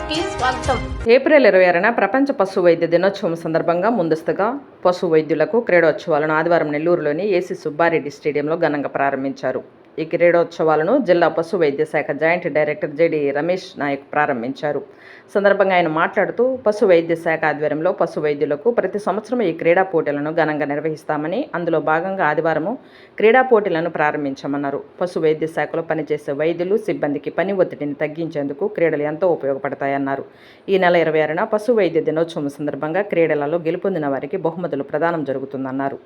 కి స్వాగతం. ఏప్రిల్ 26న ప్రపంచ పశు వైద్య దినోత్సవం సందర్భంగా ముందస్తుగా పశు వైద్యులకు క్రీడోత్సవాలను ఆదివారం నెల్లూరులోని ఏసీ సుబ్బారెడ్డి స్టేడియంలో ఘనంగా ప్రారంభించారు. ఈ క్రీడోత్సవాలను జిల్లా పశు వైద్య శాఖ joint director JD Ramesh Naik ప్రారంభించారు. సందర్భంగా ఆయన మాట్లాడుతూ పశు వైద్య శాఖ ఆధ్వర్యంలో పశు వైద్యులకు ప్రతి సంవత్సరం ఈ క్రీడా పోటీలను ఘనంగా నిర్వహిస్తామని, అందులో భాగంగా ఆదివారం క్రీడా పోటీలను ప్రారంభించామన్నారు. పశు వైద్య శాఖలో పనిచేసే వైద్యులు సిబ్బందికి పని ఒత్తిడిని తగ్గించేందుకు క్రీడలు ఎంతో ఉపయోగపడతాయన్నారు. ఈ నెల 26న పశు వైద్య దినోత్సవం సందర్భంగా క్రీడలలో గెలుపొందిన వారికి బహుమతులు ప్రదానం జరుగుతుందన్నారు.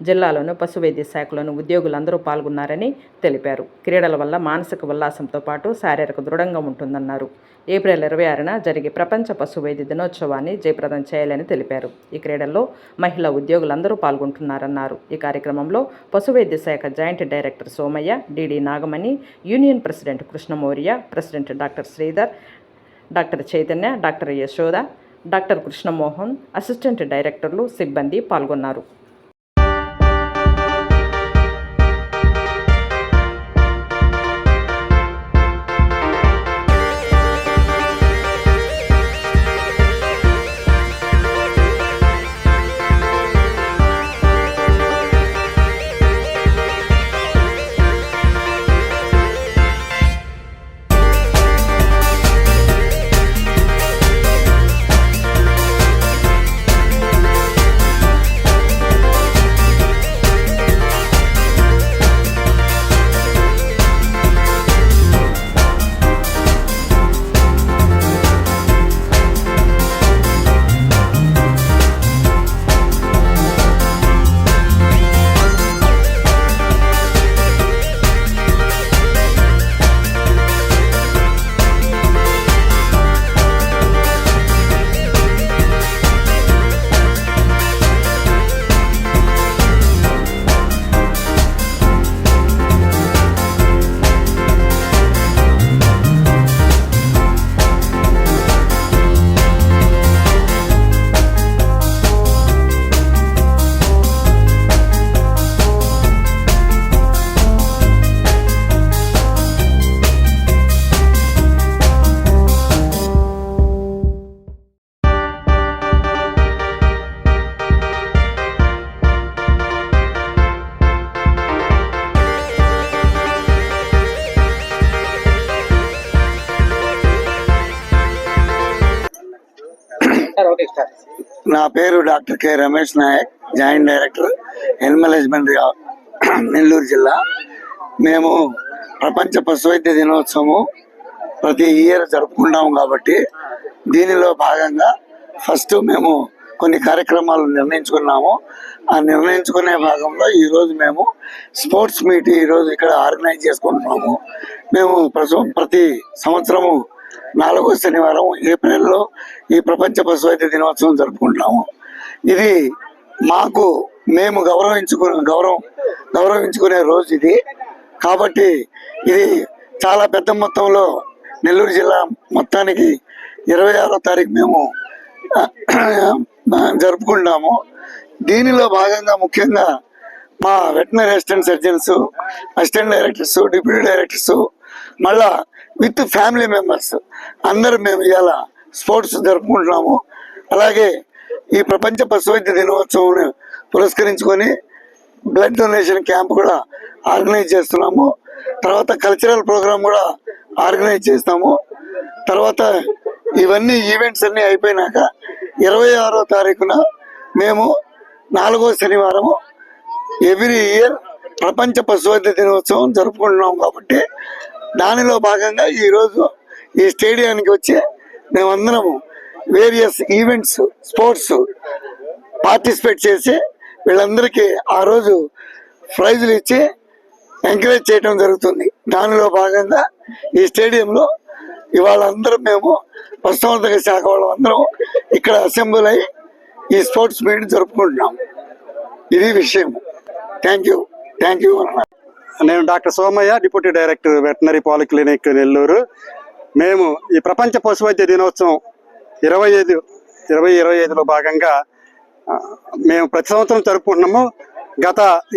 జిల్లాలోని పశు వైద్య శాఖలోని ఉద్యోగులందరూ పాల్గొన్నారని తెలిపారు. క్రీడల వల్ల మానసిక ఉల్లాసంతో పాటు శారీరక దృఢంగా ఉంటుందన్నారు. ఏప్రిల్ 26న జరిగే ప్రపంచ పశు వైద్య దినోత్సవాన్ని జయప్రదం చేయాలని తెలిపారు. ఈ క్రీడల్లో మహిళా ఉద్యోగులందరూ పాల్గొంటున్నారన్నారు. ఈ కార్యక్రమంలో పశు వైద్య శాఖ joint director Somaiah, DD Nagamani, union president Krishnamourya, president doctor Sridhar, doctor Chaitanya, doctor Yashoda, doctor Krishnamohan, assistant డైరెక్టర్లు, సిబ్బంది పాల్గొన్నారు. నా పేరు doctor K Ramesh Nayak, joint director animal husbandry Nellore జిల్లా. మేము ప్రపంచ పశు వైద్య దినోత్సవం ప్రతి ఇయర్ జరుపుకుంటాము కాబట్టి దీనిలో భాగంగా ఫస్ట్ మేము కొన్ని కార్యక్రమాలు నిర్ణయించుకున్నాము. ఆ నిర్ణయించుకునే భాగంలో ఈరోజు మేము స్పోర్ట్స్ మీట్ ఈరోజు ఇక్కడ ఆర్గనైజ్ చేసుకుంటున్నాము. మేము ప్రతి సంవత్సరము 4వ శనివారం ఏప్రిల్లో ఈ ప్రపంచ పశు వైద్య దినోత్సవం జరుపుకుంటున్నాము. ఇది మేము గౌరవించుకునే రోజు ఇది. కాబట్టి ఇది చాలా పెద్ద మొత్తంలో నెల్లూరు జిల్లా మొత్తానికి 26వ తారీఖు మేము జరుపుకుంటాము. దీనిలో భాగంగా ముఖ్యంగా మా veterinary assistant surgeons, assistant directors, deputy directors, మళ్ళా విత్ ఫ్యామిలీ మెంబర్స్ అందరూ మేము ఇవాళ స్పోర్ట్స్ జరుపుకుంటున్నాము. అలాగే ఈ ప్రపంచ పశు వైద్య దినోత్సవం పురస్కరించుకొని బ్లడ్ డొనేషన్ క్యాంప్ కూడా ఆర్గనైజ్ చేస్తున్నాము. తర్వాత కల్చరల్ ప్రోగ్రామ్ కూడా ఆర్గనైజ్ చేస్తాము. తర్వాత ఇవన్నీ ఈవెంట్స్ అన్నీ అయిపోయినాక 26వ తారీఖున మేము 4వ శనివారం ఎవ్రీ ఇయర్ ప్రపంచ పశు వైద్య దినోత్సవం జరుపుకుంటున్నాం. కాబట్టి దానిలో భాగంగా ఈరోజు ఈ స్టేడియానికి వచ్చి మేమందరము వేరియస్ ఈవెంట్స్, స్పోర్ట్స్ పార్టిసిపేట్ చేసి వీళ్ళందరికీ ఆ రోజు ప్రైజులు ఇచ్చి ఎంకరేజ్ చేయడం జరుగుతుంది. దానిలో భాగంగా ఈ స్టేడియంలో ఇవాళ అందరం మేము పశుసంవర్ధక శాఖ వాళ్ళందరం ఇక్కడ అసెంబ్లీ అయ్యి ఈ స్పోర్ట్స్ మీట్ జరుపుకుంటున్నాం. ఇది విషయం. Thank you. నేను doctor Somaiah, deputy director veterinary polyclinic Nellore. మేము ఈ ప్రపంచ పశు వైద్య దినోత్సవం 2025లో భాగంగా మేము ప్రతి సంవత్సరం జరుపుకుంటున్నాము.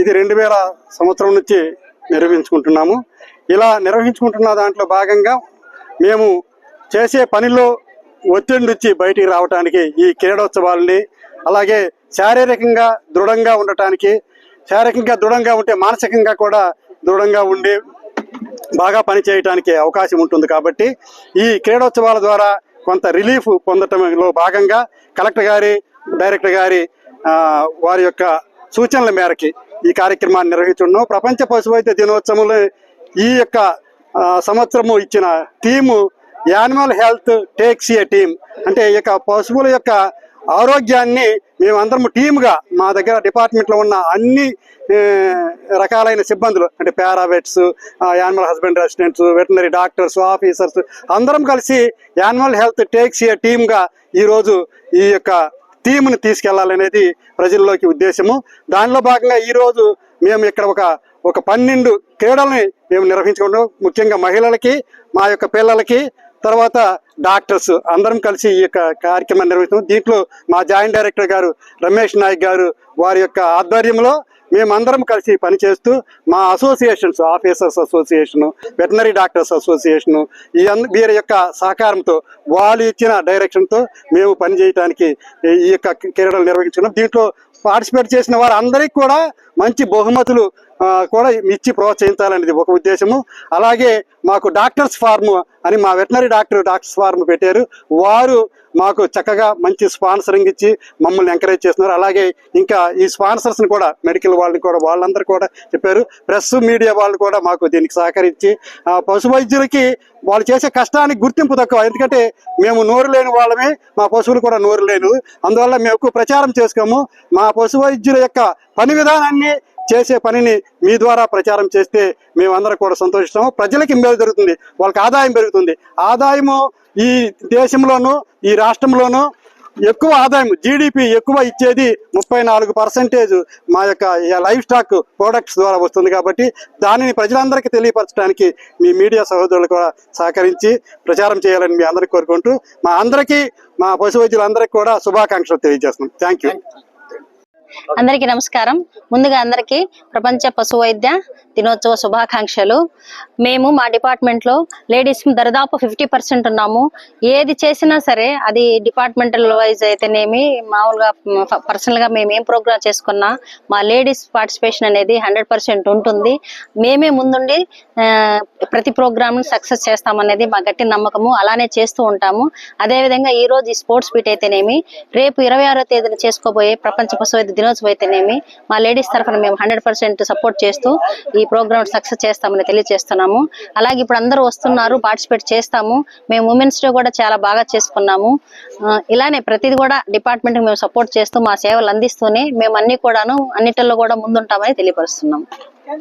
ఇది 2000 సంవత్సరం నుంచి నిర్వహించుకుంటున్నాము. ఇలా నిర్వహించుకుంటున్న దాంట్లో భాగంగా మేము చేసే పనిలో ఒత్తిడి నుంచి బయటికి రావడానికి ఈ క్రీడోత్సవాలని, అలాగే శారీరకంగా దృఢంగా ఉండటానికి, శారీరకంగా దృఢంగా ఉంటే మానసికంగా కూడా దృఢంగా ఉండి బాగా పనిచేయడానికి అవకాశం ఉంటుంది. కాబట్టి ఈ క్రీడోత్సవాల ద్వారా కొంత రిలీఫ్ పొందటంలో భాగంగా కలెక్టర్ గారి, డైరెక్టర్ గారి వారి యొక్క సూచనల మేరకి ఈ కార్యక్రమాన్ని నిర్వహించున్నాం. ప్రపంచ పశు వైద్య దినోత్సవంలో ఈ యొక్క సంవత్సరము ఇచ్చిన థీము యానిమల్ హెల్త్ టేక్స్ ఏ టీమ్. అంటే ఈ యొక్క పశువుల యొక్క ఆరోగ్యాన్ని మేమందరం టీమ్గా, మా దగ్గర డిపార్ట్మెంట్లో ఉన్న అన్ని రకాలైన సిబ్బందులు, అంటే paravets, animal husbandry assistants, veterinary doctors, officers అందరం కలిసి యానిమల్ హెల్త్ టేక్స్ ఏ టీమ్గా ఈరోజు ఈ యొక్క థీమ్ని తీసుకెళ్లాలనేది ప్రజల్లోకి ఉద్దేశము. దానిలో భాగంగా ఈరోజు మేము ఇక్కడ ఒక 12 క్రీడల్ని మేము నిర్వహించుకుంటాం. ముఖ్యంగా మహిళలకి, మా యొక్క పిల్లలకి, తర్వాత డాక్టర్స్ అందరం కలిసి ఈ యొక్క కార్యక్రమాన్ని నిర్వహిస్తాం. దీంట్లో మా జాయింట్ డైరెక్టర్ గారు రమేష్ నాయక్ గారు వారి యొక్క ఆధ్వర్యంలో మేమందరం కలిసి పనిచేస్తూ మా associations, officers association, veterinary doctors association, వీరి యొక్క సహకారంతో, వాళ్ళు ఇచ్చిన డైరెక్షన్తో మేము పనిచేయడానికి ఈ యొక్క క్రీడలు నిర్వహించుకున్నాం. దీంట్లో పార్టిసిపేట్ చేసిన వారు అందరికీ కూడా మంచి బహుమతులు కూడా ఇచ్చి ప్రోత్సహించాలనేది ఒక ఉద్దేశము. అలాగే మాకు డాక్టర్స్ ఫార్మ్ అని మా వెటనరీ డాక్టర్స్ ఫార్మ్ పెట్టారు. వారు మాకు చక్కగా మంచి స్పాన్సరింగ్ ఇచ్చి మమ్మల్ని ఎంకరేజ్ చేస్తున్నారు. అలాగే ఇంకా ఈ స్పాన్సర్స్ని కూడా, మెడికల్ వాళ్ళని కూడా, వాళ్ళందరూ కూడా చెప్పారు. ప్రెస్, మీడియా వాళ్ళు కూడా మాకు దీనికి సహకరించి పశు వైద్యులకి వాళ్ళు చేసే కష్టానికి గుర్తింపు తక్కువ. ఎందుకంటే మేము నోరు లేని వాళ్ళమే, మా పశువులు కూడా నోరు లేను. అందువల్ల మేము ఎక్కువ ప్రచారం చేసుకోము. మా పశు వైద్యుల యొక్క పని విధానాన్ని, చేసే పనిని మీ ద్వారా ప్రచారం చేస్తే మేమందరం కూడా సంతోషిస్తాము. ప్రజలకి మేలు జరుగుతుంది, వాళ్ళకి ఆదాయం పెరుగుతుంది. ఆదాయము ఈ దేశంలోనూ, ఈ రాష్ట్రంలోనూ ఎక్కువ ఆదాయం, జీడిపి ఎక్కువ ఇచ్చేది 34% మా యొక్క లైవ్ స్టాక్ ప్రోడక్ట్స్ ద్వారా వస్తుంది. కాబట్టి దానిని ప్రజలందరికీ తెలియపరచడానికి మీ మీడియా సహోదరులు కూడా సహకరించి ప్రచారం చేయాలని మీ అందరికీ కోరుకుంటూ, మా పశు వైద్యులందరికీ కూడా శుభాకాంక్షలు తెలియజేస్తున్నాం. Thank you. అందరికీ నమస్కారం. ముందుగా అందరికీ ప్రపంచ పశు వైద్య దినోత్సవ శుభాకాంక్షలు. మేము మా డిపార్ట్మెంట్లో లేడీస్ దాదాపు 50% ఉన్నాము. ఏది చేసినా సరే అది డిపార్ట్మెంటల్ వైజ్ అయితేనేమి, మామూలుగా పర్సనల్గా మేము ఏం ప్రోగ్రామ్ చేసుకున్నా మా లేడీస్ పార్టిసిపేషన్ అనేది 100% ఉంటుంది. మేమే ముందుండి ప్రతి ప్రోగ్రామ్ని సక్సెస్ చేస్తామనేది మా గట్టి నమ్మకము. అలానే చేస్తూ ఉంటాము. అదేవిధంగా ఈరోజు ఈ స్పోర్ట్స్ మీట్ అయితేనేమి, రేపు 26వ తేదీన చేసుకోబోయే ప్రపంచ పశు వైద్య దినోత్సవం అయితేనేమి, మా లేడీస్ తరఫున మేము 100% సపోర్ట్ చేస్తూ ఈ ప్రోగ్రామ్ సక్సెస్ చేస్తామని తెలియజేస్తున్నాము. అలాగే ఇప్పుడు అందరూ వస్తున్నారు, పార్టిసిపేట్ చేస్తాము. మేము ఉమెన్స్ డే కూడా చాలా బాగా చేసుకున్నాము. ఇలానే ప్రతిది కూడా డిపార్ట్మెంట్ మేము సపోర్ట్ చేస్తూ మా సేవలు అందిస్తూనే మేము అన్నిటిలో కూడా ముందుంటామని తెలియపరుస్తున్నాము.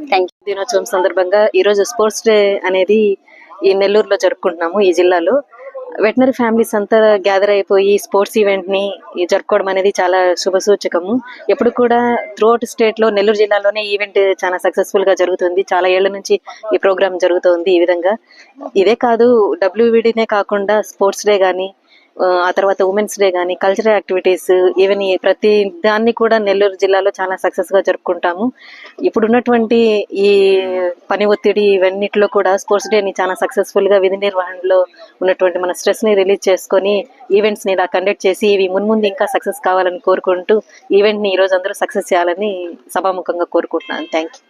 Thank you. దినోత్సవం సందర్భంగా ఈరోజు స్పోర్ట్స్ డే అనేది ఈ నెల్లూరులో జరుపుకుంటున్నాము. ఈ జిల్లాలో వెటనరీ ఫ్యామిలీస్ అంతా గ్యాదర్ అయిపోయి స్పోర్ట్స్ ఈవెంట్ని జరుపుకోవడం అనేది చాలా శుభసూచకము. ఎప్పుడు కూడా త్రూఅవుట్ స్టేట్లో నెల్లూరు జిల్లాలోనే ఈవెంట్ చాలా సక్సెస్ఫుల్గా జరుగుతుంది. చాలా ఏళ్ల నుంచి ఈ ప్రోగ్రామ్ జరుగుతుంది. ఈ విధంగా ఇదే కాదు, WVDనే కాకుండా స్పోర్ట్స్ డే కానీ, ఆ తర్వాత ఉమెన్స్ డే కానీ, కల్చరల్ యాక్టివిటీస్, ఈవెన్ ప్రతి దాన్ని కూడా నెల్లూరు జిల్లాలో చాలా సక్సెస్గా జరుపుకుంటాము. ఇప్పుడున్నటువంటి ఈ పని ఒత్తిడి ఇవన్నిటిలో కూడా స్పోర్ట్స్ డేని చాలా సక్సెస్ఫుల్గా విధి నిర్వహణలో ఉన్నటువంటి మన స్ట్రెస్ని రిలీజ్ చేసుకొని ఈవెంట్స్ని ఇలా కండక్ట్ చేసి ఇవి మున్ముందు ఇంకా సక్సెస్ కావాలని కోరుకుంటూ ఈవెంట్ని ఈరోజు అందరూ సక్సెస్ చేయాలని సభాముఖంగా కోరుకుంటున్నాను. Thank you.